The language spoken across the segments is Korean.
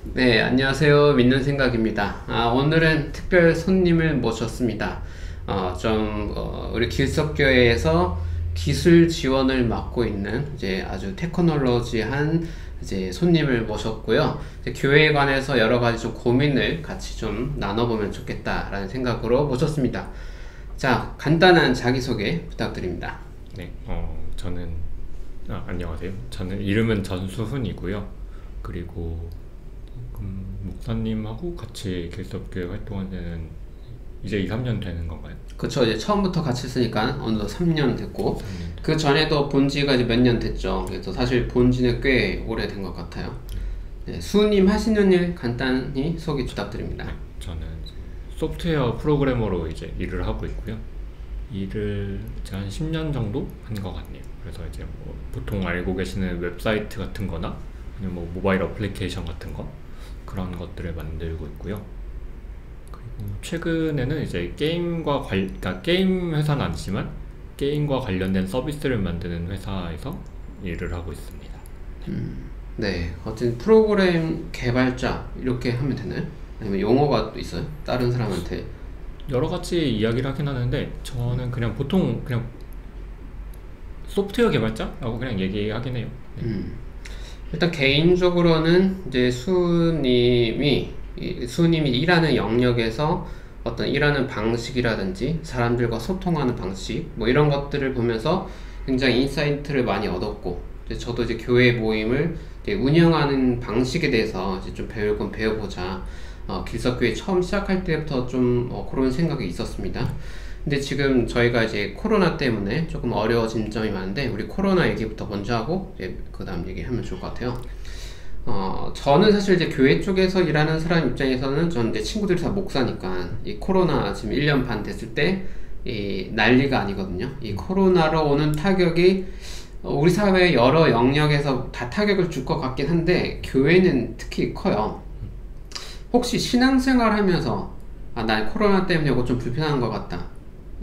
네, 안녕하세요. 믿는 생각입니다. 오늘은 특별 손님을 모셨습니다. 우리 길석교회에서 기술 지원을 맡고 있는 이제 아주 테크놀로지한 이제 손님을 모셨고요. 이제 교회에 관해서 여러 가지 좀 고민을 같이 좀 나눠보면 좋겠다라는 생각으로 모셨습니다. 자, 간단한 자기소개 부탁드립니다. 네, 안녕하세요. 저는 이름은 전수훈이고요. 그리고 목사님하고 같이 길석교회 활동한 지는 이제 2, 3년 되는 건가요? 그쵸, 이제 처음부터 같이 했으니까 어느덧 3년 됐고, 3년 그 전에도 본 지가 이제 몇 년 됐죠. 그래서 사실 본 지는 꽤 오래된 것 같아요. 네, 수님 하시는 일 간단히 소개 부탁드립니다. 네, 저는 소프트웨어 프로그래머로 이제 일을 하고 있고요. 일을 이제 한 10년 정도 한 것 같네요. 그래서 이제 뭐 보통 알고 계시는 웹사이트 같은 거나 아니면 뭐 모바일 어플리케이션 같은 거 그런 것들을 만들고 있고요. 그리고 최근에는 이제 그러니까 게임 회사는 아니지만 게임과 관련된 서비스를 만드는 회사에서 일을 하고 있습니다. 네, 어쨌든 프로그램 개발자 이렇게 하면 되나요? 아니면 용어가 또 있어요? 다른 사람한테. 여러 가지 이야기를 하긴 하는데 저는 그냥 보통 그냥 소프트웨어 개발자라고 그냥 얘기하긴 해요. 네. 일단 개인적으로는 이제 수님이 일하는 영역에서 어떤 일하는 방식이라든지 사람들과 소통하는 방식 뭐 이런 것들을 보면서 굉장히 인사이트를 많이 얻었고, 이제 저도 이제 교회 모임을 이제 운영하는 방식에 대해서 이제 좀 배울 건 배워보자. 길석교회 처음 시작할 때부터 좀 그런 생각이 있었습니다. 근데 지금 저희가 이제 코로나 때문에 조금 어려워진 점이 많은데, 우리 코로나 얘기부터 먼저 하고 이제 그 다음 얘기하면 좋을 것 같아요. 저는 사실 이제 교회 쪽에서 일하는 사람 입장에서는 저는 이제 친구들이 다 목사니까 이 코로나 지금 1년 반 됐을 때 이 난리가 아니거든요. 이 코로나로 오는 타격이 우리 사회 여러 영역에서 다 타격을 줄 것 같긴 한데 교회는 특히 커요. 혹시 신앙생활 하면서 난 코로나 때문에 이거 좀 불편한 것 같다,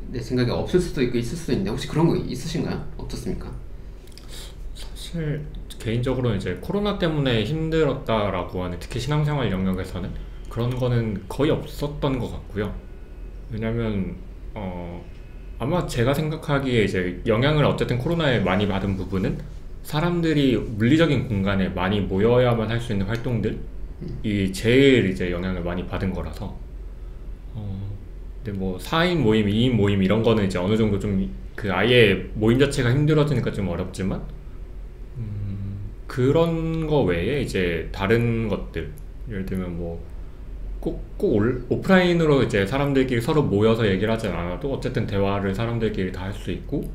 내 생각이 없을 수도 있고 있을 수도 있는데, 혹시 그런 거 있으신가요? 어떻습니까? 사실 개인적으로 이제 코로나 때문에 힘들었다라고 하는 특히 신앙생활 영역에서는 그런 거는 거의 없었던 것 같고요. 왜냐면 아마 제가 생각하기에 이제 영향을 어쨌든 코로나에 많이 받은 부분은 사람들이 물리적인 공간에 많이 모여야만 할 수 있는 활동들이 제일 이제 영향을 많이 받은 거라서 근데 뭐 4인 모임, 2인 모임 이런 거는 이제 어느 정도 좀 그 아예 모임 자체가 힘들어지니까 좀 어렵지만 그런 거 외에 이제 다른 것들 예를 들면 뭐 꼭 오프라인으로 이제 사람들끼리 서로 모여서 얘기를 하진 않아도 어쨌든 대화를 사람들끼리 다 할 수 있고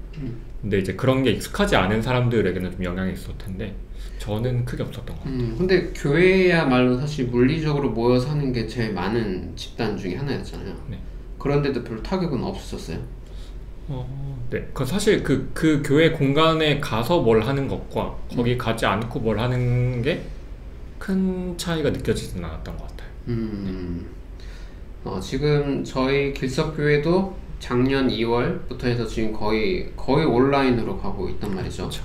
근데 이제 그런 게 익숙하지 않은 사람들에게는 좀 영향이 있었을 텐데 저는 크게 없었던 것 같아요. 근데 교회야말로 사실 물리적으로 모여 사는 게 제일 많은 집단 중에 하나였잖아요. 네. 그런데도 별 타격은 없으셨어요? 네. 사실 그 교회 공간에 가서 뭘 하는 것과 거기 가지 않고 뭘 하는 게 큰 차이가 느껴지진 않았던 것 같아요. 지금 저희 길석교회도 작년 2월부터 해서 지금 거의 온라인으로 가고 있단 말이죠. 그렇죠.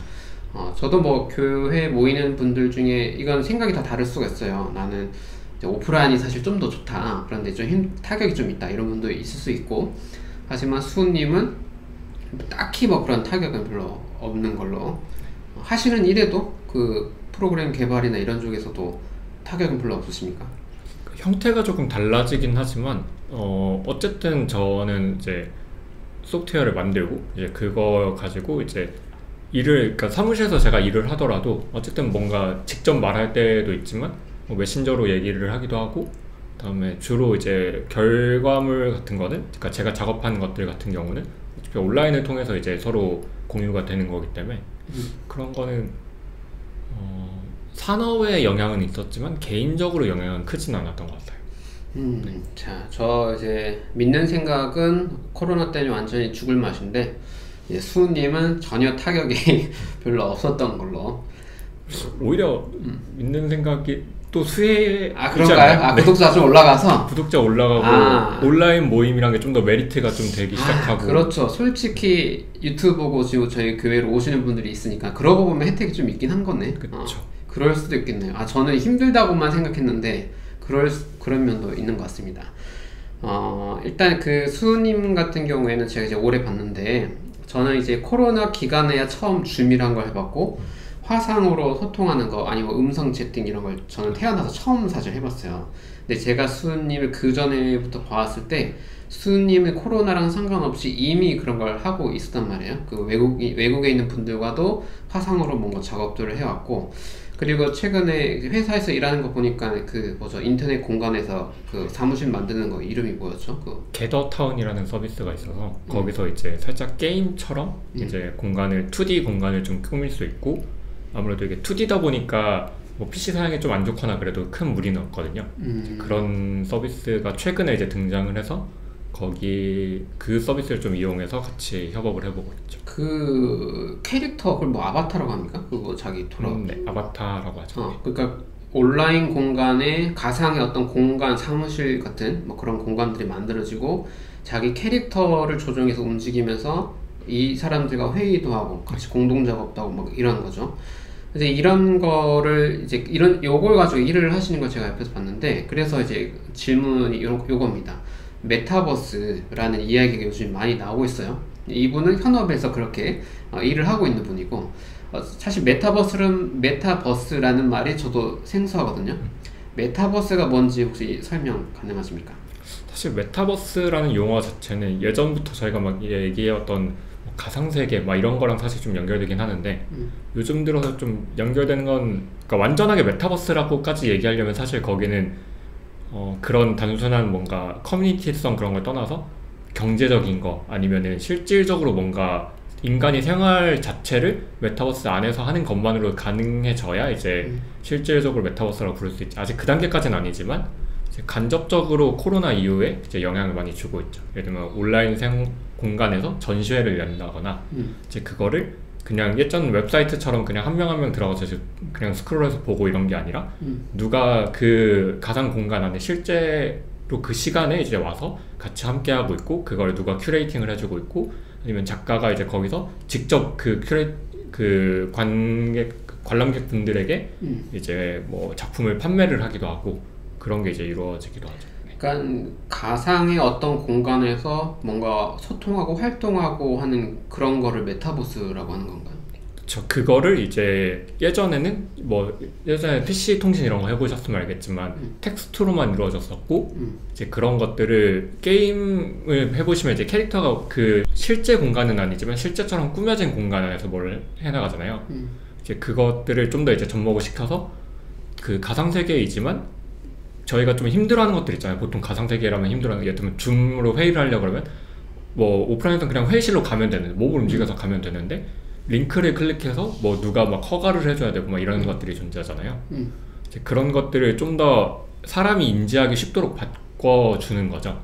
저도 뭐 교회 모이는 분들 중에 이건 생각이 다 다를 수가 있어요. 나는 이제 오프라인이 사실 좀 더 좋다, 그런데 좀 타격이 좀 있다, 이런 분도 있을 수 있고, 하지만 수님은 딱히 뭐 그런 타격은 별로 없는 걸로 하시는 일에도 그 프로그램 개발이나 이런 쪽에서도 타격은 별로 없으십니까? 형태가 조금 달라지긴 하지만 어쨌든 저는 이제 소프트웨어를 만들고 이제 그거 가지고 이제 그러니까 사무실에서 제가 일을 하더라도 어쨌든 뭔가 직접 말할 때도 있지만 뭐 메신저로 얘기를 하기도 하고, 그다음에 주로 이제 결과물 같은 거는 그러니까 제가 작업하는 것들 같은 경우는 어차피 온라인을 통해서 이제 서로 공유가 되는 거기 때문에 그런 거는 산업에 영향은 있었지만 개인적으로 영향은 크진 않았던 것 같아요. 자, 저 이제 믿는 생각은 코로나 때문에 완전히 죽을 맛인데, 이제 수님은 전혀 타격이 별로 없었던 걸로. 오히려 믿는 생각이 또 수혜이지 그런가요? 않나요? 네. 구독자 좀 올라가서? 구독자 올라가고 온라인 모임이란 게 좀 더 메리트가 좀 되기 시작하고. 그렇죠. 솔직히 유튜브 보고 지금 저희 교회로 오시는 분들이 있으니까 그러고 보면 혜택이 좀 있긴 한 거네. 그렇죠. 그럴 수도 있겠네요. 저는 힘들다고만 생각했는데 그런 면도 있는 것 같습니다. 일단 그 수님 같은 경우에는 제가 이제 오래 봤는데, 저는 이제 코로나 기간에야 처음 줌이란 걸 해봤고, 화상으로 소통하는 거 아니면 음성 채팅 이런 걸 저는 태어나서 처음 사실 해봤어요. 근데 제가 수님을 그 전에부터 봤을 때 수님은 코로나랑 상관없이 이미 그런 걸 하고 있었단 말이에요. 그 외국에 있는 분들과도 화상으로 뭔가 작업들을 해왔고, 그리고 최근에 회사에서 일하는 거 보니까 인터넷 공간에서 그 사무실 만드는 거 이름이 뭐였죠? 게더타운이라는 서비스가 있어서 거기서 이제 살짝 게임처럼 이제 공간을 2D 공간을 좀 꾸밀 수 있고, 아무래도 이게 2D다 보니까 뭐 PC 사양이 좀 안 좋거나 그래도 큰 무리는 없거든요. 그런 서비스가 최근에 이제 등장을 해서 거기 그 서비스를 좀 이용해서 같이 협업을 해보고 있죠. 그 캐릭터 그걸 뭐 아바타라고 합니까? 그거 자기 돌아. 네, 아바타라고 하죠. 그러니까 온라인 공간에 가상의 어떤 공간, 사무실 같은 뭐 그런 공간들이 만들어지고 자기 캐릭터를 조정해서 움직이면서 이 사람들과 회의도 하고 같이 공동 작업도 하고 막 이런 거죠. 이제 이런 거를 이제 요걸 가지고 일을 하시는 걸 제가 옆에서 봤는데, 그래서 이제 질문이 요겁니다. 메타버스라는 이야기가 요즘 많이 나오고 있어요. 이분은 현업에서 그렇게 일을 하고 있는 분이고, 사실 메타버스라는 말이 저도 생소하거든요. 메타버스가 뭔지 혹시 설명 가능하십니까? 사실 메타버스라는 용어 자체는 예전부터 저희가 막 얘기해왔던 가상세계 막 이런 거랑 사실 좀 연결되긴 하는데, 요즘 들어서 좀 연결되는 건, 그러니까 완전하게 메타버스라고까지 얘기하려면 사실 거기는 그런 단순한 뭔가 커뮤니티성 그런 걸 떠나서 경제적인 거 아니면은 실질적으로 뭔가 인간이 생활 자체를 메타버스 안에서 하는 것만으로 가능해져야 이제 실질적으로 메타버스라고 부를 수 있지. 아직 그 단계까지는 아니지만 이제 간접적으로 코로나 이후에 이제 영향을 많이 주고 있죠. 예를 들면 온라인 공간에서 전시회를 연다거나 이제 그거를 그냥 예전 웹사이트처럼 그냥 한 명 한 명 들어가서 그냥 스크롤해서 보고 이런 게 아니라 누가 그 가상 공간 안에 실제로 그 시간에 이제 와서 같이 함께 하고 있고, 그걸 누가 큐레이팅을 해주고 있고, 아니면 작가가 이제 거기서 직접 그 관람객 분들에게 이제 뭐 작품을 판매를 하기도 하고, 그런 게 이제 이루어지기도 하죠. 그러니까 가상의 어떤 공간에서 뭔가 소통하고 활동하고 하는 그런 거를 메타버스라고 하는 건가요? 그쵸. 그거를 이제 예전에는 예전에 PC 통신 이런 거 해보셨으면 알겠지만 텍스트로만 이루어졌었고, 이제 그런 것들을 게임을 해보시면 이제 캐릭터가 그 실제 공간은 아니지만 실제처럼 꾸며진 공간 안에서 뭘 해나가잖아요. 이제 그것들을 좀 더 이제 접목을 시켜서 그 가상세계이지만 저희가 좀 힘들어하는 것들 있잖아요. 보통 가상세계라면 힘들어하는 게, 예를 들면 줌으로 회의를 하려고 그러면 뭐 오프라인에서는 그냥 회의실로 가면 되는데, 몸을 움직여서 가면 되는데 링크를 클릭해서 뭐 누가 막 허가를 해줘야 되고 막 이런 것들이 존재하잖아요. 이제 그런 것들을 좀 더 사람이 인지하기 쉽도록 바꿔주는 거죠.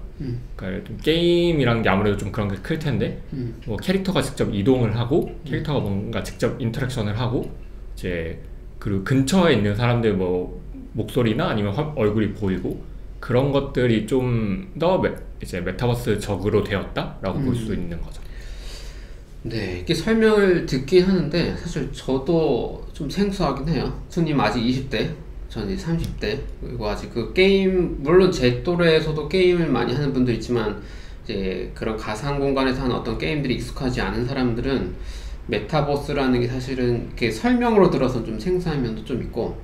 그러니까 게임이란 게 아무래도 좀 그런 게 클 텐데 뭐 캐릭터가 직접 이동을 하고 캐릭터가 뭔가 직접 인터랙션을 하고, 이제 그리고 근처에 있는 사람들 뭐 목소리나 아니면 얼굴이 보이고, 그런 것들이 좀 더 이제 메타버스적으로 되었다라고 볼 수 있는 거죠. 네, 이렇게 설명을 듣긴 하는데 사실 저도 좀 생소하긴 해요. 수님 아직 20대, 저는 이제 30대, 그리고 아직 그 게임, 물론 제 또래에서도 게임을 많이 하는 분들 있지만 이제 그런 가상 공간에서 하는 어떤 게임들이 익숙하지 않은 사람들은 메타버스라는 게 사실은 이렇게 설명으로 들어서 좀 생소한 면도 좀 있고,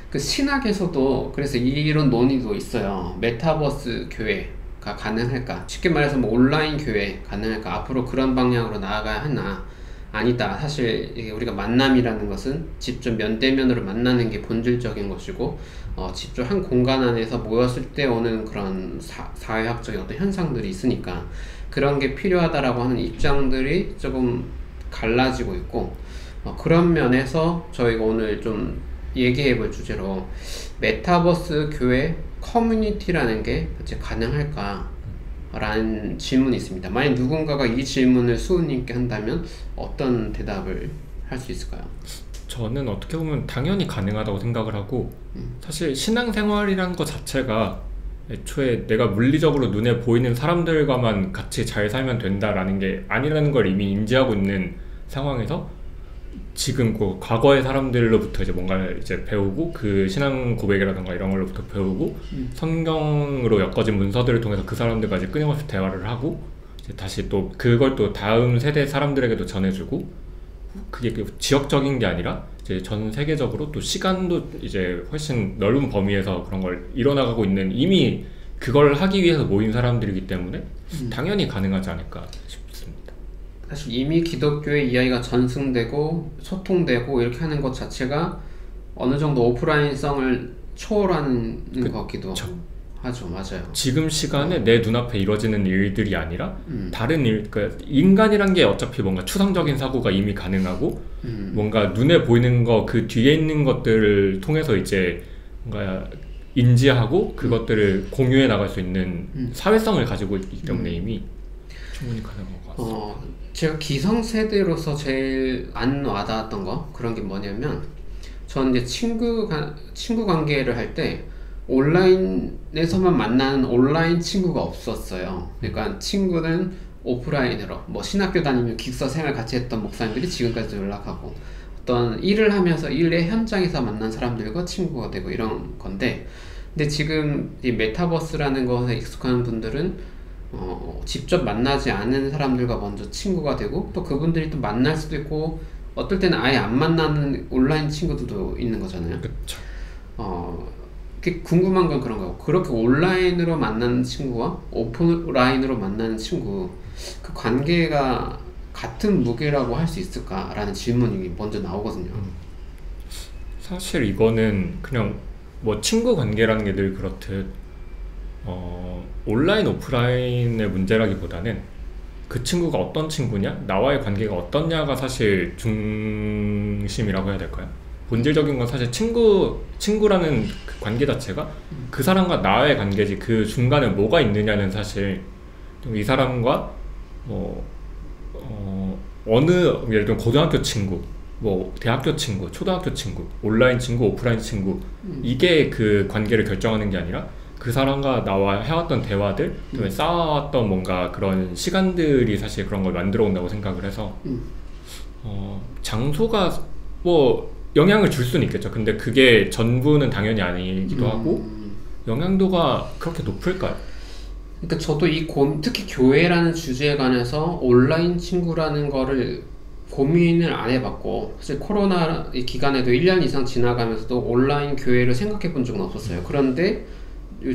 그 신학에서도 그래서 이런 논의도 있어요. 메타버스 교회가 가능할까? 쉽게 말해서 뭐 온라인 교회 가능할까? 앞으로 그런 방향으로 나아가야 하나? 아니다. 사실 이게 우리가 만남이라는 것은 직접 면대면으로 만나는 게 본질적인 것이고, 직접 한 공간 안에서 모였을 때 오는 그런 사회학적인 어떤 현상들이 있으니까 그런 게 필요하다라고 하는 입장들이 조금 갈라지고 있고, 그런 면에서 저희가 오늘 좀 얘기해 볼 주제로 메타버스 교회 커뮤니티라는 게 대체 가능할까? 라는 질문이 있습니다. 만약 누군가가 이 질문을 수우님께 한다면 어떤 대답을 할 수 있을까요? 저는 어떻게 보면 당연히 가능하다고 생각을 하고, 사실 신앙생활이란 것 자체가 애초에 내가 물리적으로 눈에 보이는 사람들과만 같이 잘 살면 된다라는 게 아니라는 걸 이미 인지하고 있는 상황에서 지금 그 과거의 사람들로부터 이제 뭔가 이제 배우고 그 신앙 고백이라던가 이런 걸로부터 배우고 성경으로 엮어진 문서들을 통해서 그 사람들과 이제 끊임없이 대화를 하고 이제 다시 또 그걸 또 다음 세대 사람들에게도 전해주고 그게 지역적인 게 아니라 이제 전 세계적으로 또 시간도 이제 훨씬 넓은 범위에서 그런 걸 이뤄나가고 있는 이미 그걸 하기 위해서 모인 사람들이기 때문에 당연히 가능하지 않을까 싶습니다. 사실 이미 기독교의 이야기가 전승되고 소통되고 이렇게 하는 것 자체가 어느 정도 오프라인성을 초월하는 것 같기도 하죠. 맞아요. 지금 시간에 내 눈앞에 이루어지는 일들이 아니라 다른 일, 그러니까 인간이란 게 어차피 뭔가 추상적인 사고가 이미 가능하고 뭔가 눈에 보이는 거 그 뒤에 있는 것들을 통해서 이제 뭔가 인지하고 그것들을 공유해 나갈 수 있는 사회성을 가지고 있기 때문에 이미 충분히 가능한 것 같습니다. 제가 기성세대로서 제일 안 와닿았던 거 그런 게 뭐냐면 저는 이제 친구 관계를 할 때 온라인에서만 만나는 온라인 친구가 없었어요. 그러니까 친구는 오프라인으로 뭐 신학교 다니면 기숙사 생활 같이 했던 목사님들이 지금까지도 연락하고 어떤 일을 하면서 일의 현장에서 만난 사람들과 친구가 되고 이런 건데 근데 지금 이 메타버스라는 것에 익숙한 분들은 직접 만나지 않은 사람들과 먼저 친구가 되고 또 그분들이 또 만날 수도 있고 어떨 때는 아예 안 만나는 온라인 친구들도 있는 거잖아요. 그쵸. 궁금한 건 그런 거고 그렇게 온라인으로 만나는 친구와 오프라인으로 만나는 친구 그 관계가 같은 무게라고 할 수 있을까라는 질문이 먼저 나오거든요. 사실 이거는 그냥 뭐 친구 관계라는 게 늘 그렇듯 온라인 오프라인의 문제라기보다는 그 친구가 어떤 친구냐 나와의 관계가 어떠냐가 사실 중심이라고 해야 될까요? 본질적인 건 사실 친구라는 그 관계 자체가 그 사람과 나의 관계지 그 중간에 뭐가 있느냐는 사실 이 사람과 어느 예를 들면 고등학교 친구 뭐 대학교 친구, 초등학교 친구, 온라인 친구, 오프라인 친구 이게 그 관계를 결정하는 게 아니라 그 사람과 나와 해왔던 대화들, 그다음에 쌓아왔던 뭔가 그런 시간들이 사실 그런 걸 만들어 온다고 생각을 해서 장소가 뭐 영향을 줄 수는 있겠죠. 근데 그게 전부는 당연히 아니기도 하고 영향도가 그렇게 높을까요? 그러니까 저도 특히 교회라는 주제에 관해서 온라인 친구라는 거를 고민을 안 해봤고 사실 코로나 기간에도 1년 이상 지나가면서도 온라인 교회를 생각해 본 적은 없었어요. 그런데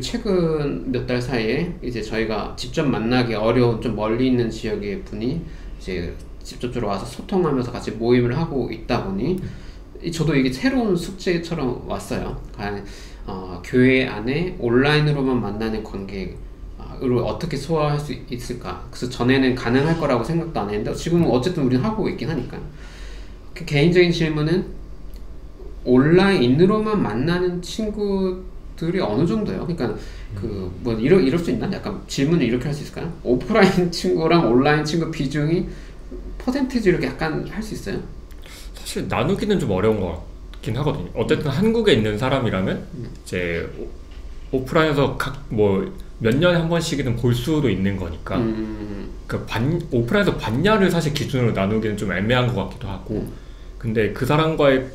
최근 몇 달 사이에 이제 저희가 직접 만나기 어려운 좀 멀리 있는 지역의 분이 이제 직접적으로 와서 소통하면서 같이 모임을 하고 있다 보니 저도 이게 새로운 숙제처럼 왔어요. 교회 안에 온라인으로만 만나는 관계를 어떻게 소화할 수 있을까. 그래서 전에는 가능할 거라고 생각도 안 했는데 지금은 어쨌든 우리는 하고 있긴 하니까. 개인적인 질문은 온라인으로만 만나는 친구들이 어느 정도예요? 그러니까 뭐 이럴 수 있나? 약간 질문을 이렇게 할 수 있을까요? 오프라인 친구랑 온라인 친구 비중이 퍼센티지 이렇게 약간 할 수 있어요? 사실 나누기는 좀 어려운 것 같긴 하거든요. 어쨌든 한국에 있는 사람이라면 이제 오프라인에서 각 뭐 몇 년에 한 번씩이든 볼 수도 있는 거니까 오프라인에서 봤냐를 사실 기준으로 나누기는 좀 애매한 것 같기도 하고 근데 그 사람과의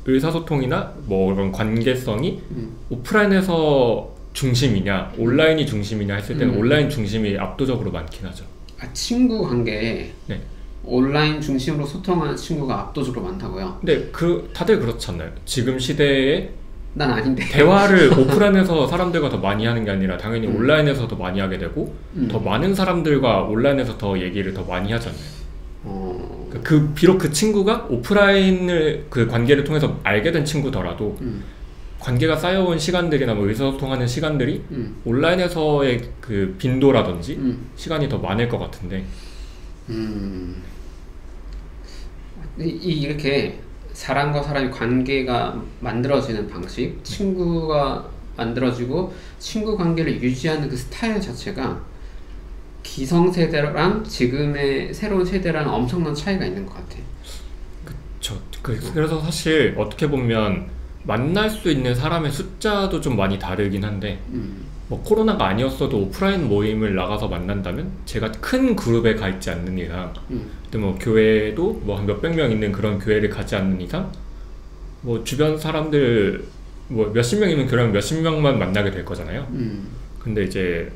의사소통이나 뭐 그런 관계성이 오프라인에서 중심이냐 온라인이 중심이냐 했을 때는 온라인 중심이 압도적으로 많긴 하죠. 친구 관계에 네. 온라인 중심으로 소통하는 친구가 압도적으로 많다고요? 근데 다들 그렇지 않나요? 지금 시대에 난 아닌데 대화를 오프라인에서 사람들과 더 많이 하는 게 아니라 당연히 온라인에서 더 많이 하게 되고 더 많은 사람들과 온라인에서 더 얘기를 더 많이 하잖아요. 비록 그 친구가 오프라인을 그 관계를 통해서 알게 된 친구더라도 관계가 쌓여온 시간들이나 뭐 의사소통하는 시간들이 온라인에서의 그 빈도라든지 시간이 더 많을 것 같은데 이렇게 사람과 사람의 관계가 만들어지는 방식, 친구가 만들어지고 친구 관계를 유지하는 그 스타일 자체가 기성세대랑 지금의 새로운 세대랑 엄청난 차이가 있는 것 같아요. 그쵸. 그래서 사실 어떻게 보면 만날 수 있는 사람의 숫자도 좀 많이 다르긴 한데 뭐 코로나가 아니었어도 오프라인 모임을 나가서 만난다면 제가 큰 그룹에 가 있지 않는 이상, 또 뭐 교회도 뭐 한 몇백 명 있는 그런 교회를 가지 않는 이상, 뭐 주변 사람들 뭐 몇십 명이면 그러면 몇십 명만 만나게 될 거잖아요. 근데 이제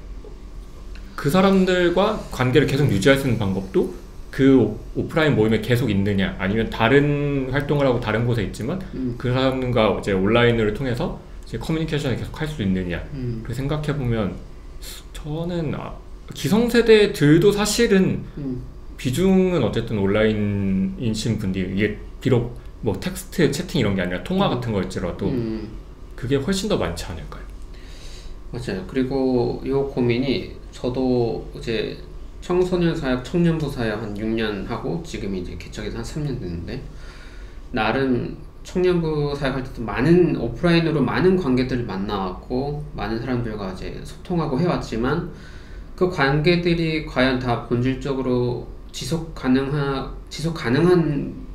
그 사람들과 관계를 계속 유지할 수 있는 방법도 그 오프라인 모임에 계속 있느냐, 아니면 다른 활동을 하고 다른 곳에 있지만 그 사람과 이제 온라인을 통해서 이제 커뮤니케이션을 계속 할 수 있느냐. 그 생각해 보면 저는 기성세대들도 사실은 비중은 어쨌든 온라인이신 분들이, 이게 비록 뭐 텍스트 채팅 이런 게 아니라 통화 같은 거일지라도 그게 훨씬 더 많지 않을까요? 맞아요. 그리고 이 고민이 저도 이제 청소년 사역, 청년부 사역 한 6년 하고 지금 이제 개척해서 한 3년 됐는데, 나름 청년부 사역할 때도 많은 오프라인으로 많은 관계들을 만나왔고 많은 사람들과 이제 소통하고 해왔지만, 그 관계들이 과연 다 본질적으로 지속 가능한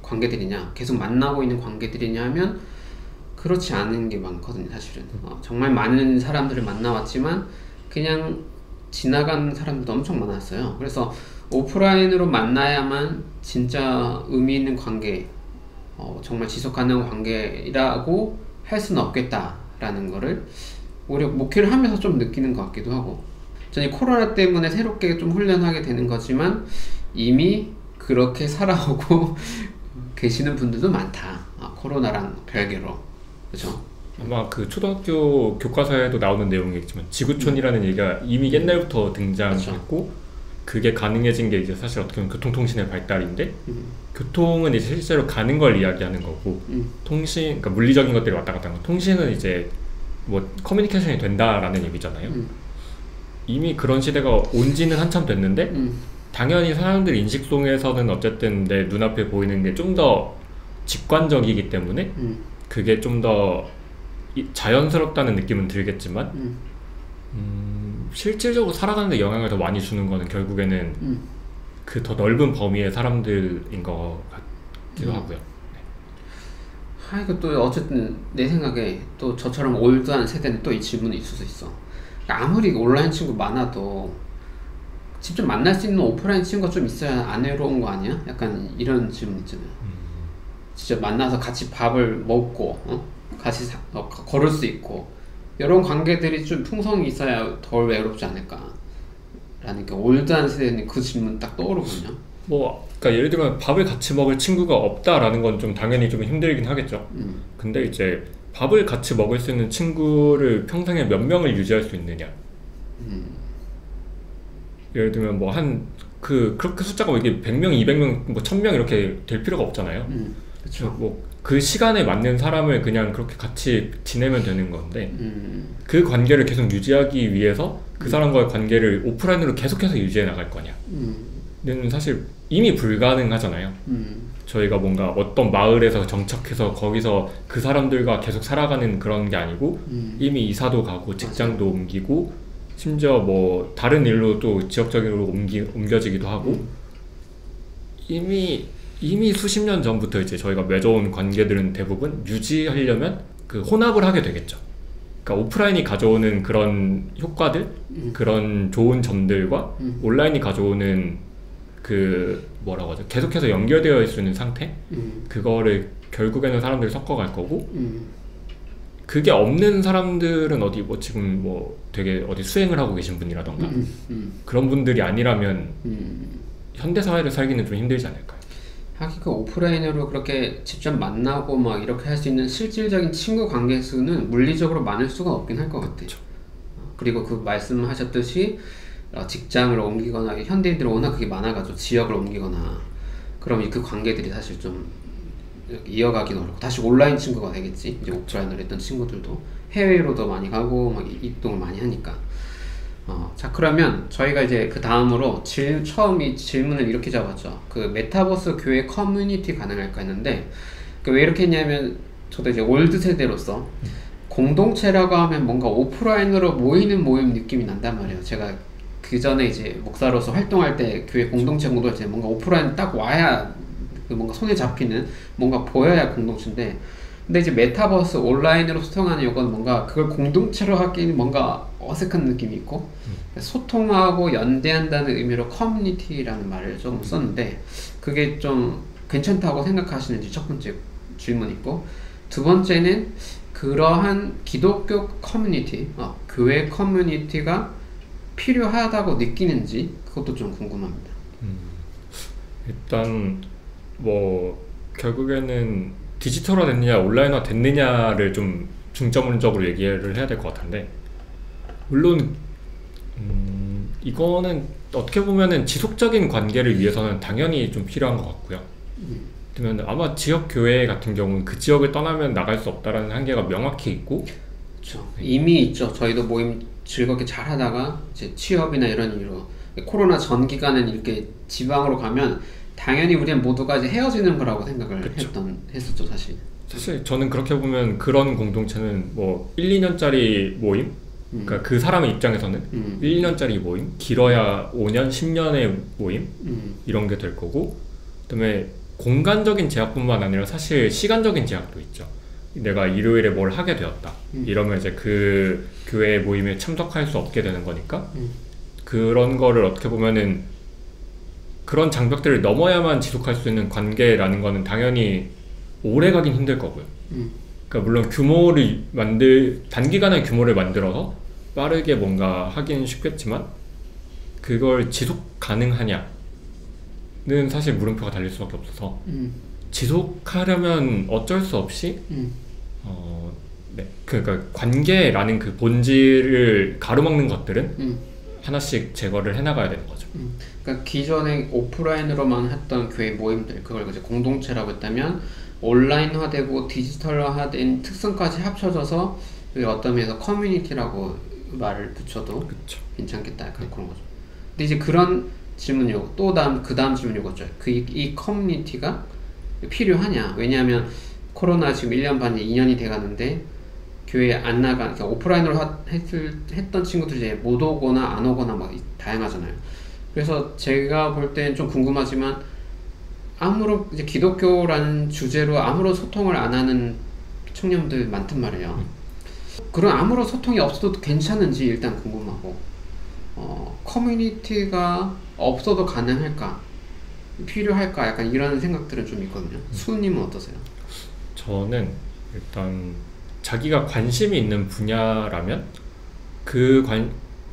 관계들이냐, 계속 만나고 있는 관계들이냐 하면 그렇지 않은 게 많거든요, 사실은. 정말 많은 사람들을 만나왔지만 그냥 지나간 사람들도 엄청 많았어요. 그래서 오프라인으로 만나야만 진짜 의미 있는 관계, 정말 지속 가능한 관계라고 할 수는 없겠다라는 거를 오히려 목회를 하면서 좀 느끼는 것 같기도 하고, 저는 코로나 때문에 새롭게 좀 훈련하게 되는 거지만 이미 그렇게 살아오고 계시는 분들도 많다. 코로나랑 별개로. 그죠? 아마 그 초등학교 교과서에도 나오는 내용이겠지만 지구촌이라는 얘기가 이미 옛날부터 등장했고, 그게 가능해진 게 이제 사실 어떻게 보면 교통통신의 발달인데, 교통은 이제 실제로 가는 걸 이야기하는 거고, 통신, 그러니까 물리적인 것들이 왔다 갔다 하는 거, 통신은 이제 뭐 커뮤니케이션이 된다라는 얘기잖아요. 이미 그런 시대가 온 지는 한참 됐는데, 당연히 사람들 인식 속에서는 어쨌든 내 눈앞에 보이는 게 좀 더 직관적이기 때문에 그게 좀 더 자연스럽다는 느낌은 들겠지만, 실질적으로 살아가는 데 영향을 더 많이 주는 거는 결국에는 그 더 넓은 범위의 사람들인 것 같기도 하고요. 이거 또 어쨌든 내 생각에 또 저처럼 올드한 세대는 또 이 질문이 있을 수 있어. 아무리 온라인 친구 많아도 직접 만날 수 있는 오프라인 친구가 좀 있어야 안 외로운 거 아니야? 약간 이런 질문 있잖아요. 진짜 만나서 같이 밥을 먹고 같이 걸을 수 있고, 이런 관계들이 좀 풍성이 있어야 덜 외롭지 않을까 라는 게, 올드한 세대는 그 질문 딱 떠오르거든요. 뭐 그러니까 예를 들면 밥을 같이 먹을 친구가 없다라는 건 좀 당연히 좀 힘들긴 하겠죠. 근데 이제 밥을 같이 먹을 수 있는 친구를 평생에 몇 명을 유지할 수 있느냐. 예를 들면 뭐 그렇게 숫자가 뭐 이게 100명, 200명, 뭐 1000명 이렇게 될 필요가 없잖아요. 그렇죠. 뭐 그 시간에 맞는 사람을 그냥 그렇게 같이 지내면 되는 건데, 그 관계를 계속 유지하기 위해서 그 사람과의 관계를 오프라인으로 계속해서 유지해 나갈 거냐는 사실 이미 불가능하잖아요. 저희가 뭔가 어떤 마을에서 정착해서 거기서 그 사람들과 계속 살아가는 그런 게 아니고, 이미 이사도 가고 직장도 옮기고, 심지어 뭐 다른 일로 또 지역적으로 옮겨지기도 하고, 이미 수십 년 전부터 이제 저희가 맺어온 관계들은 대부분 유지하려면 그 혼합을 하게 되겠죠. 그러니까 오프라인이 가져오는 그런 효과들, 그런 좋은 점들과 온라인이 가져오는 그 뭐라고 하죠? 계속해서 연결되어 있을 수 있는 상태? 그거를 결국에는 사람들이 섞어갈 거고, 그게 없는 사람들은 어디 뭐 지금 뭐 되게 어디 수행을 하고 계신 분이라던가 그런 분들이 아니라면 현대 사회를 살기는 좀 힘들지 않을까요? 하긴 그 오프라인으로 그렇게 직접 만나고 막 이렇게 할 수 있는 실질적인 친구 관계 수는 물리적으로 많을 수가 없긴 할 것 같아요. 그렇죠. 그리고 그 말씀하셨듯이 직장을 옮기거나, 현대인들은 워낙 그게 많아가지고 지역을 옮기거나 그러면 그 관계들이 사실 좀 이어가기는 어렵고 다시 온라인 친구가 되겠지. 이제 오프라인으로 했던 친구들도 해외로도 많이 가고 막 이동을 많이 하니까. 자, 그러면 저희가 이제 그 다음으로 처음 이 질문을 이렇게 잡았죠. 그 메타버스 교회 커뮤니티 가능할까 했는데, 왜 이렇게 했냐면, 저도 이제 올드 세대로서 공동체라고 하면 뭔가 오프라인으로 모이는 모임 느낌이 난단 말이에요. 제가 그 전에 이제 목사로서 활동할 때 교회 공동체 공동체 뭔가 오프라인 딱 와야 뭔가 손에 잡히는, 뭔가 보여야 공동체인데, 근데 이제 메타버스 온라인으로 소통하는 이건 뭔가 그걸 공동체로 하기는 뭔가 어색한 느낌이 있고 소통하고 연대한다는 의미로 커뮤니티라는 말을 조금 썼는데 그게 좀 괜찮다고 생각하시는지 첫 번째 질문 있고 두 번째는 그러한 기독교 커뮤니티, 교회 커뮤니티가 필요하다고 느끼는지 그것도 좀 궁금합니다. 일단 뭐 결국에는 디지털화 됐느냐 온라인화 됐느냐를 좀 중점적으로 얘기를 해야 될 것 같은데 물론 이거는 어떻게 보면은 지속적인 관계를 위해서는 당연히 좀 필요한 것 같고요. 그러면 아마 지역 교회 같은 경우는 그 지역을 떠나면 나갈 수 없다라는 한계가 명확히 있고 그렇죠. 이미 있죠. 저희도 모임 즐겁게 잘 하다가 이제 취업이나 이런 이유로 코로나 전 기간은 이렇게 지방으로 가면 당연히 우리는 모두가 이제 헤어지는 거라고 생각을 했었죠, 사실. 사실 저는 그렇게 보면 그런 공동체는 뭐 1, 2년짜리 모임 그러니까 그 사람의 입장에서는 1, 2년짜리 모임 길어야 5년, 10년의 모임 이런 게 될 거고 그다음에 공간적인 제약뿐만 아니라 사실 시간적인 제약도 있죠. 내가 일요일에 뭘 하게 되었다 이러면 이제 그 교회 모임에 참석할 수 없게 되는 거니까 그런 거를 어떻게 보면은 그런 장벽들을 넘어야만 지속할 수 있는 관계라는 거는 당연히 오래 가긴 힘들 거고요. 그러니까 물론 단기간에 규모를 만들어서 빠르게 뭔가 하긴 쉽겠지만 그걸 지속 가능하냐는 사실 물음표가 달릴 수밖에 없어서 지속하려면 어쩔 수 없이 네. 그러니까 관계라는 그 본질을 가로막는 것들은 하나씩 제거를 해나가야 되는 거죠. 그러니까 기존에 오프라인으로만 했던 교회 모임들 그걸 이제 공동체라고 했다면 온라인화되고 디지털화된 특성까지 합쳐져서 어떤 면에서 커뮤니티라고 말을 붙여도 그쵸. 괜찮겠다 약간 그런 거죠. 근데 이제 그런 질문이 오고 또 그 다음 질문이 오겠죠. 이 커뮤니티가 필요하냐? 왜냐하면 코로나 지금 1년 반이 2년이 돼가는데 교회에 안 나가, 그러니까 오프라인으로 했던 친구들이 이제 못 오거나 안 오거나 막 다양하잖아요. 그래서 제가 볼 땐 좀 궁금하지만 아무런 이제 기독교라는 주제로 아무런 소통을 안 하는 청년들 많단 말이에요. 그런 아무런 소통이 없어도 괜찮은지 일단 궁금하고 커뮤니티가 없어도 가능할까? 필요할까? 약간 이런 생각들은 좀 있거든요. 수님은 어떠세요? 저는 일단 자기가 관심이 있는 분야라면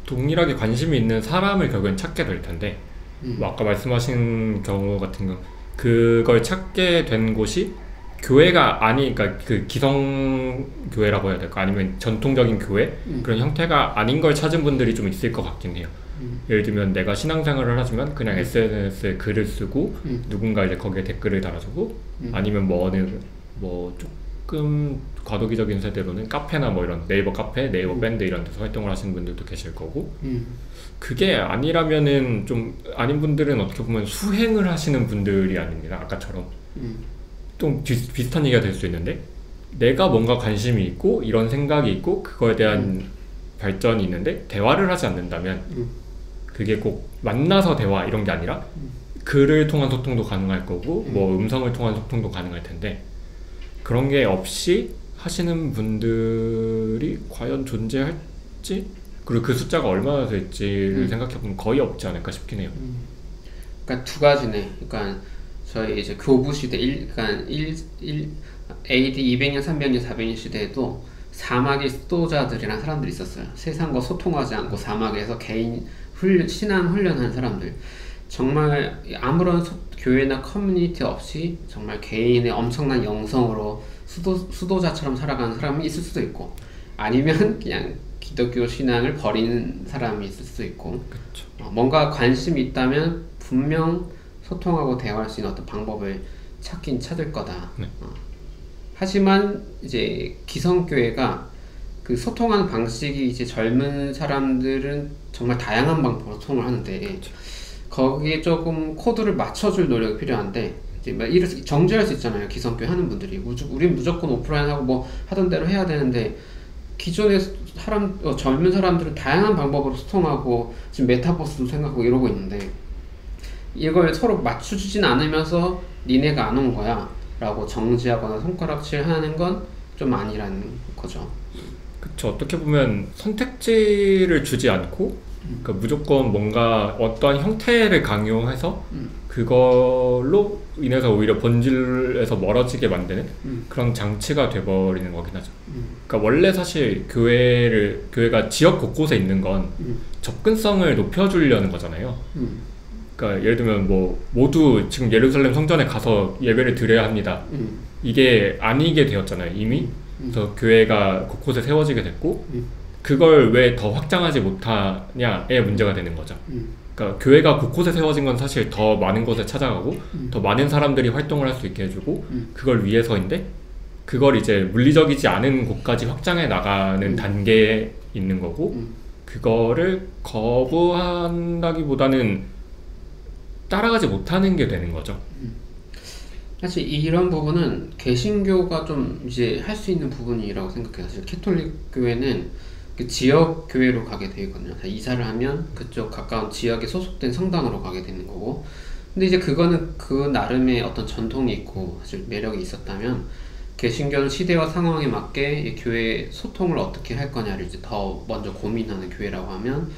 동일하게 관심이 있는 사람을 결국엔 찾게 될 텐데 뭐 아까 말씀하신 경우 같은 경우 그걸 찾게 된 곳이 교회가 그러니까 그 기성교회라고 해야 될까 아니면 전통적인 교회 그런 형태가 아닌 걸 찾은 분들이 좀 있을 것 같긴 해요. 예를 들면 내가 신앙생활을 하지만 그냥 SNS에 글을 쓰고 누군가 이제 거기에 댓글을 달아주고 아니면 뭐 조금 과도기적인 세대로는 카페나 뭐 이런 네이버 카페, 네이버 밴드 이런 데서 활동을 하시는 분들도 계실 거고 그게 아니라면은 좀 아닌 분들은 어떻게 보면 수행을 하시는 분들이 아닙니다. 아까처럼 좀 비슷한 얘기가 될 수 있는데 내가 뭔가 관심이 있고 이런 생각이 있고 그거에 대한 발전이 있는데 대화를 하지 않는다면 그게 꼭 만나서 대화 이런 게 아니라 글을 통한 소통도 가능할 거고 뭐 음성을 통한 소통도 가능할 텐데 그런 게 없이 하시는 분들이 과연 존재할지 그리고 그 숫자가 얼마나 될지를 생각해보면 거의 없지 않을까 싶긴 해요. 그러니까 두 가지네. 그러니까 저희 이제 교부 시대 그러니까 AD 200년, 300년, 400년 시대에도 사막의 수도자들이란 사람들이 있었어요. 세상과 소통하지 않고 사막에서 개인 신앙 훈련한 사람들. 정말 아무런 교회나 커뮤니티 없이 정말 개인의 엄청난 영성으로 수도자처럼 살아가는 사람이 있을 수도 있고 아니면 그냥 기독교 신앙을 버리는 사람이 있을 수도 있고 뭔가 관심이 있다면 분명 소통하고 대화할 수 있는 어떤 방법을 찾긴 찾을 거다. 네. 하지만 이제 기성교회가 그 소통하는 방식이 이제 젊은 사람들은 정말 다양한 방법으로 소통을 하는데 거기에 조금 코드를 맞춰줄 노력이 필요한데 이제 막 이래서 정죄할 수 있잖아요. 기성교회 하는 분들이 우린 무조건 오프라인하고 뭐 하던 대로 해야 되는데 기존의 젊은 사람들은 다양한 방법으로 소통하고 지금 메타버스도 생각하고 이러고 있는데 이걸 서로 맞춰주진 않으면서 니네가 안 온 거야. 라고 정지하거나 손가락질하는 건 좀 아니라는 거죠. 그쵸. 어떻게 보면 선택지를 주지 않고 그러니까 무조건 뭔가 어떠한 형태를 강요해서 그걸로 인해서 오히려 본질에서 멀어지게 만드는 그런 장치가 돼버리는 거긴 하죠. 그러니까 원래 사실 교회가 지역 곳곳에 있는 건 접근성을 높여주려는 거잖아요. 그러니까 예를 들면 뭐 모두 지금 예루살렘 성전에 가서 예배를 드려야 합니다. 이게 아니게 되었잖아요, 이미. 그래서 교회가 곳곳에 세워지게 됐고 그걸 왜 더 확장하지 못하냐의 문제가 되는 거죠. 그러니까 교회가 곳곳에 세워진 건 사실 더 많은 곳에 찾아가고 더 많은 사람들이 활동을 할 수 있게 해주고 그걸 위해서인데 그걸 이제 물리적이지 않은 곳까지 확장해 나가는 단계에 있는 거고 그거를 거부한다기보다는 따라가지 못하는 게 되는 거죠. 사실 이런 부분은 개신교가 좀 이제 할 수 있는 부분이라고 생각해요. 사실 캐톨릭 교회는 그 지역 교회로 가게 되거든요. 이사를 하면 그쪽 가까운 지역에 소속된 성당으로 가게 되는 거고. 근데 이제 그거는 그 나름의 어떤 전통이 있고 사실 매력이 있었다면 개신교는 시대와 상황에 맞게 이 교회 소통을 어떻게 할 거냐를 이제 더 먼저 고민하는 교회라고 하면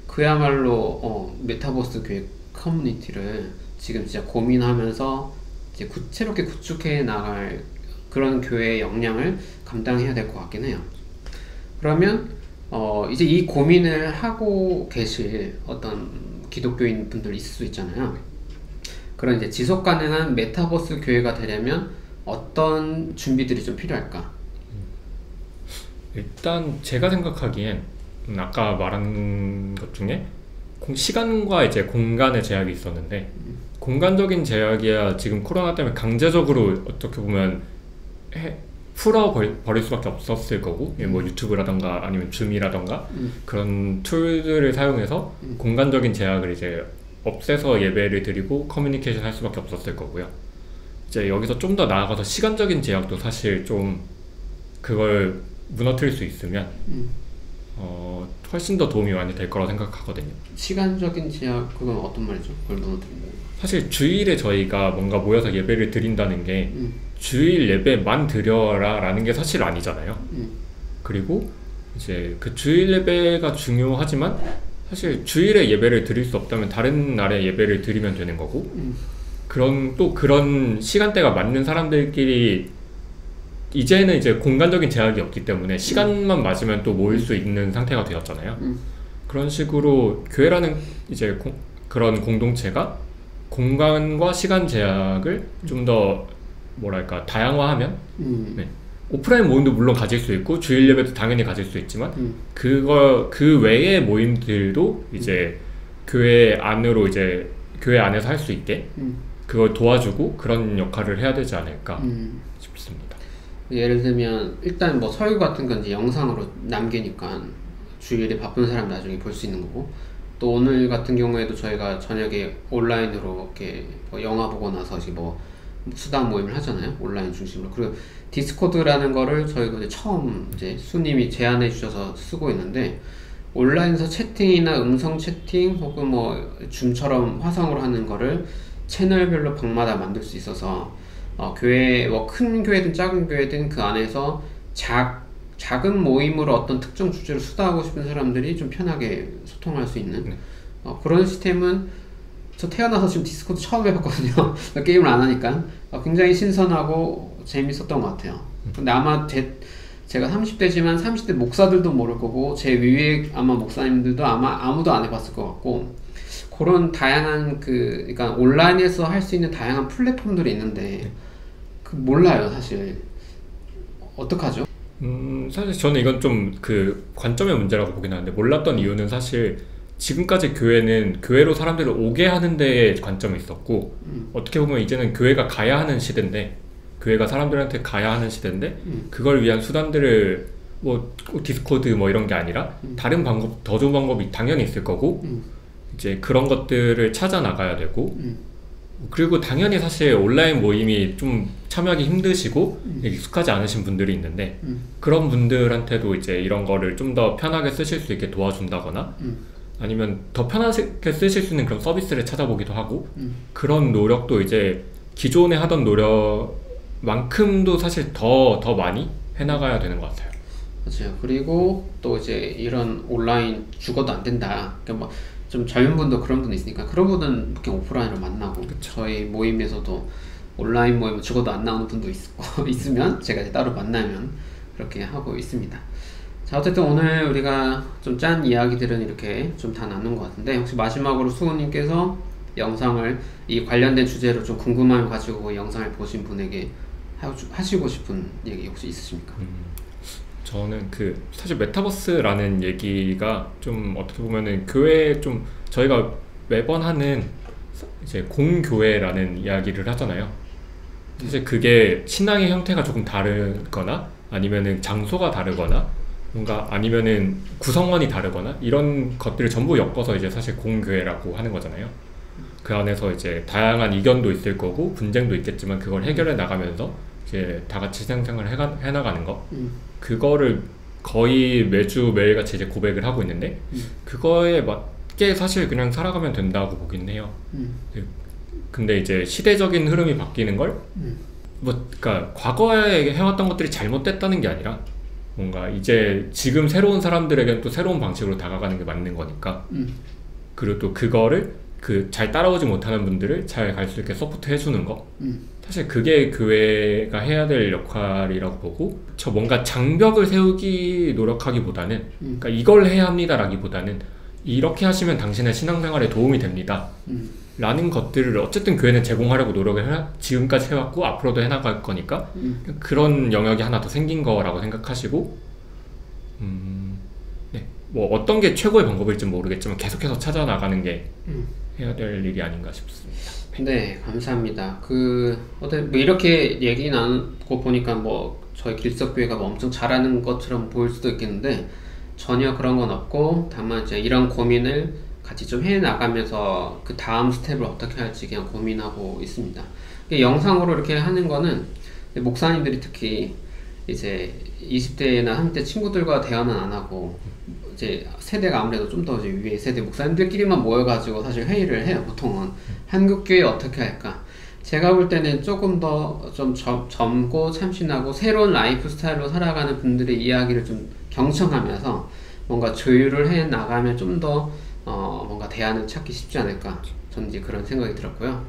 그야말로 메타버스 교회 커뮤니티를 지금 진짜 고민하면서 이제 새롭게 구축해 나갈 그런 교회의 역량을 감당해야 될 것 같긴 해요. 그러면 이제 이 고민을 하고 계실 어떤 기독교인 분들 있을 수 있잖아요. 그런 이제 지속 가능한 메타버스 교회가 되려면 어떤 준비들이 좀 필요할까? 일단 제가 생각하기엔 아까 말한 것 중에 시간과 이제 공간의 제약이 있었는데 공간적인 제약이야 지금 코로나 때문에 강제적으로 어떻게 보면 풀어버릴 수밖에 없었을 거고 뭐 유튜브라던가 아니면 줌이라던가 그런 툴들을 사용해서 공간적인 제약을 이제 없애서 예배를 드리고 커뮤니케이션 할 수밖에 없었을 거고요. 이제 여기서 좀 더 나아가서 시간적인 제약도 사실 좀 그걸 무너뜨릴 수 있으면 훨씬 더 도움이 많이 될 거라고 생각하거든요. 시간적인 제약, 그건 어떤 말이죠? 그걸 무너뜨리는 거. 사실 주일에 저희가 뭔가 모여서 예배를 드린다는 게 주일 예배만 드려라 라는 게 사실 아니잖아요. 그리고 이제 그 주일 예배가 중요하지만 사실 주일에 예배를 드릴 수 없다면 다른 날에 예배를 드리면 되는 거고 그런 시간대가 맞는 사람들끼리 이제는 이제 공간적인 제약이 없기 때문에 시간만 맞으면 또 모일 수 있는 상태가 되었잖아요. 그런 식으로 교회라는 이제 그런 공동체가 공간과 시간 제약을 좀 더 뭐랄까 다양화하면 네. 오프라인 모임도 물론 가질 수 있고 주일 예배도 당연히 가질 수 있지만 그 외의 모임들도 이제 교회 안으로 이제 교회 안에서 할 수 있게 그걸 도와주고 그런 역할을 해야 되지 않을까 싶습니다. 예를 들면 일단 뭐 설교 같은 건 이제 영상으로 남기니까 주일에 바쁜 사람 나중에 볼 수 있는 거고 또 오늘 같은 경우에도 저희가 저녁에 온라인으로 이렇게 뭐 영화 보고 나서 이제 뭐 수다 모임을 하잖아요. 온라인 중심으로. 그리고 디스코드라는 거를 저희가 이제 처음 이제 수님이 제안해 주셔서 쓰고 있는데 온라인에서 채팅이나 음성 채팅 혹은 뭐 줌처럼 화상으로 하는 거를 채널별로 방마다 만들 수 있어서 교회 뭐 큰 교회든 작은 교회든 그 안에서 작은 모임으로 어떤 특정 주제로 수다하고 싶은 사람들이 좀 편하게 소통할 수 있는 그런 시스템은 저 태어나서 지금 디스코드 처음 해봤거든요. 게임을 안 하니까 굉장히 신선하고 재밌었던 것 같아요. 근데 아마 제가 30대지만 30대 목사들도 모를 거고 제 위에 아마 목사님들도 아마 아무도 안 해봤을 것 같고 그런 다양한 그러니까 온라인에서 할 수 있는 다양한 플랫폼들이 있는데 몰라요 사실. 어떡하죠? 사실 저는 이건 좀 그 관점의 문제라고 보긴 하는데 몰랐던 이유는 사실 지금까지 교회는 교회로 사람들을 오게 하는 데에 관점이 있었고 어떻게 보면 이제는 교회가 가야 하는 시대인데 교회가 사람들한테 가야 하는 시대인데 그걸 위한 수단들을 뭐 디스코드 뭐 이런 게 아니라 다른 방법, 더 좋은 방법이 당연히 있을 거고 이제 그런 것들을 찾아 나가야 되고 그리고 당연히 사실 온라인 모임이 좀 참여하기 힘드시고 익숙하지 않으신 분들이 있는데 그런 분들한테도 이제 이런 거를 좀 더 편하게 쓰실 수 있게 도와준다거나 아니면 더 편하게 쓰실 수 있는 그런 서비스를 찾아보기도 하고 그런 노력도 이제 기존에 하던 노력 만큼도 사실 더 많이 해나가야 되는 것 같아요. 맞아요. 그리고 또 이제 이런 온라인 죽어도 안 된다. 그러니까 뭐 좀 젊은 분도 그런 분 있으니까 그런 분은 그냥 오프라인으로 만나고 저희 모임에서도 온라인 모임 죽어도 안 나오는 분도 있고 있으면 제가 이제 따로 만나면 그렇게 하고 있습니다. 자, 어쨌든 오늘 우리가 좀 짠 이야기들은 이렇게 좀 다 나눈 것 같은데 혹시 마지막으로 수호님께서 영상을 이 관련된 주제로 좀 궁금함을 가지고 영상을 보신 분에게 하시고 싶은 얘기 혹시 있으십니까? 저는 사실 메타버스라는 얘기가 좀 어떻게 보면은 교회 좀 저희가 매번 하는 이제 공교회라는 이야기를 하잖아요. 사실 그게 신앙의 형태가 조금 다르거나 아니면은 장소가 다르거나 뭔가 아니면은 구성원이 다르거나 이런 것들을 전부 엮어서 이제 사실 공교회라고 하는 거잖아요. 그 안에서 이제 다양한 이견도 있을 거고 분쟁도 있겠지만 그걸 해결해 나가면서 이제 다 같이 생활을 해나가는 거. 그거를 거의 매주 매일같이 이제 고백을 하고 있는데 그거에 맞게 사실 그냥 살아가면 된다고 보긴 해요. 근데 이제 시대적인 흐름이 바뀌는 걸 그러니까 과거에 해왔던 것들이 잘못됐다는 게 아니라 뭔가 이제 지금 새로운 사람들에게는 또 새로운 방식으로 다가가는 게 맞는 거니까 그리고 또 그거를 잘 따라오지 못하는 분들을 잘 갈 수 있게 서포트 해주는 거 사실 그게 교회가 해야 될 역할이라고 보고 뭔가 장벽을 세우기 노력하기보다는 그러니까 이걸 해야 합니다 라기보다는 이렇게 하시면 당신의 신앙생활에 도움이 됩니다 라는 것들을 어쨌든 교회는 제공하려고 노력을 지금까지 해왔고 앞으로도 해나갈 거니까 그런 영역이 하나 더 생긴 거라고 생각하시고 네. 뭐 어떤 게 최고의 방법일지 모르겠지만 계속해서 찾아나가는 게 해야 될 일이 아닌가 싶습니다. 네, 감사합니다. 뭐 이렇게 얘기 나누고 보니까 뭐 저희 길석교회가 뭐 엄청 잘하는 것처럼 보일 수도 있겠는데 전혀 그런 건 없고 다만 이제 이런 고민을 같이 좀 해나가면서 그 다음 스텝을 어떻게 할지 그냥 고민하고 있습니다. 영상으로 이렇게 하는 거는 목사님들이 특히 이제 20대나 30대 친구들과 대화는 안 하고 이제 세대가 아무래도 좀 더 위에 세대 목사님들끼리만 모여가지고 사실 회의를 해요. 보통은 한국교회 어떻게 할까? 제가 볼 때는 조금 더 좀 젊고 참신하고 새로운 라이프 스타일로 살아가는 분들의 이야기를 좀 경청하면서 뭔가 조율을 해 나가면 좀 더 뭔가 대안을 찾기 쉽지 않을까? 저는 이제 그런 생각이 들었고요.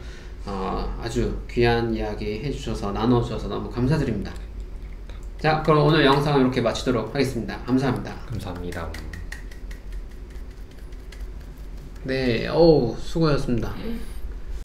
아주 귀한 이야기 해주셔서 나눠주셔서 너무 감사드립니다. 자, 그럼 오늘 영상을 이렇게 마치도록 하겠습니다. 감사합니다. 감사합니다. 네, 수고하셨습니다.